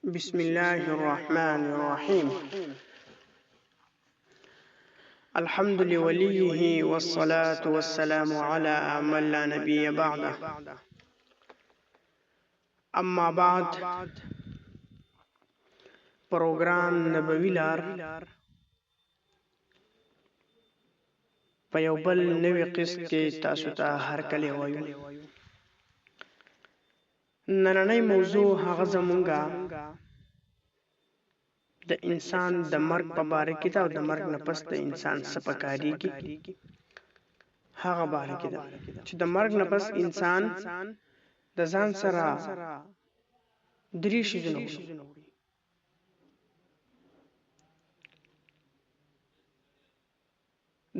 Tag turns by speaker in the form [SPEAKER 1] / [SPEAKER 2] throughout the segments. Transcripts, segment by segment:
[SPEAKER 1] بسم الله الرحمن الرحيم. الحمد لوليه والصلاة والسلام على من لا نبي بعده. اما بعد، پروګرام نبوي لار په یو بل نوي قسط کې تاسو ته هرکلی وایو. نننۍ موضوع هغه زمونږه د انسان د مرګ په باره کې ده او د مرګ نه پس د انسان څه پکارېږي هغه باره کې ده چې د مرګ نه پس انسان د ځان سره درې شیزونه وړي.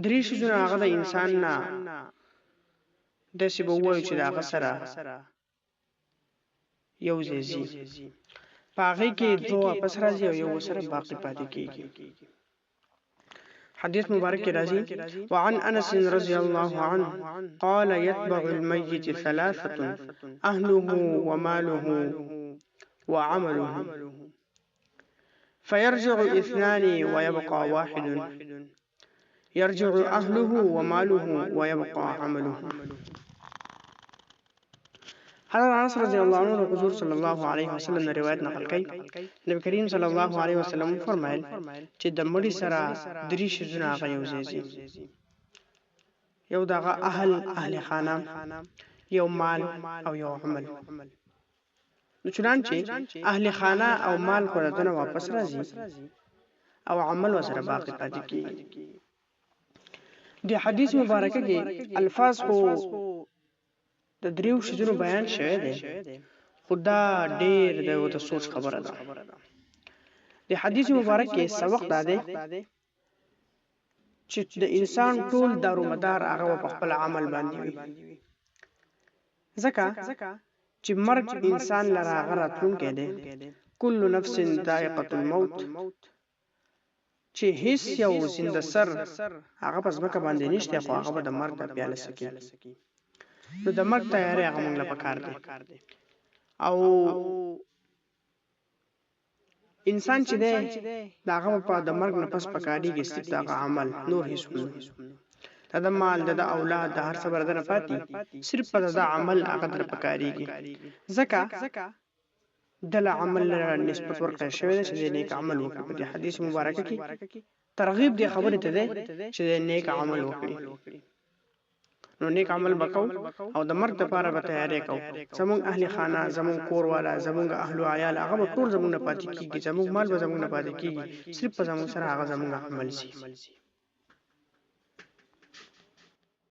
[SPEAKER 1] درې شیزونه هغه د انسان نه داسې به ووایو چې د هغه سره یو ځای ځي، په هغې کې دوه واپس راځي او یو سره باقي پاتې کېږي. حدیث مبارک کې راځي: وعن انس رضی الله عنه قال يتبع الميت ثلاثة أهله وماله وعمله فيرجع اثنان ويبقى واحد، يرجع أهله وماله ويبقى عمله. حضرت انس رضی الله عنه حضور صلی الله علیه وسلم نے روایت نقل کړي. نبی کریم صلی الله علیه وسلم فرمایل چې د مړي سره درې شیزونه هغه یو ځای ځي. یو دغه اهل خانه، یو مال او یو عمل. نو چنانچه اهل خانه او مال خو دنه واپس راځي او عمل وسره باقی پاتې کیږي. د حدیث مبارکه کې الفاظ خو د دریو شیزونو بیان شوی دی، خو دا ډېر د سوچ خبره ده. د حدیث مبارک کې سبق دا دی چې د انسان ټول دارومدار هغه په خپل عمل باندې وي، ځکه چې مرګ انسان لره هغه راتلونکی دی. کل نفس ذائقة الموت، چې هیڅ یو زنده سر هغه په ځمکه باندې نشته، خو هغه به د مرګ د پیاله څکي. نو د مرګ تیاری هغه موږ له پکار دی. او انسان چې دی د هغه په د مرګ نه پس پکارېږي صرف د هغه عمل، نور هېڅ نه. د مال، د اولاد، د هر څه به دنه پاتې، صرف په د عمل هغه در پکارېږي، ځکه د له عمل لره نسبت ورکړی شوی دی چې د نیک عمل وکړي. په دې حدیث مبارکه کې ترغیب دې خبرې ته دی چې د نیک عمل وکړي. نو نیک عمل وکاو او د مرګ لپاره به تیاری کوو. زمونږ اهل خانه، زمونږ کور والا، زمونږ اهل و عیال هغه به ټول زمونږ نه پاتې کېږي، زمونږ مال به زمونږ نه پاتې کېږي، صرف په زمونږ سره هغه زمونږ عمل شي.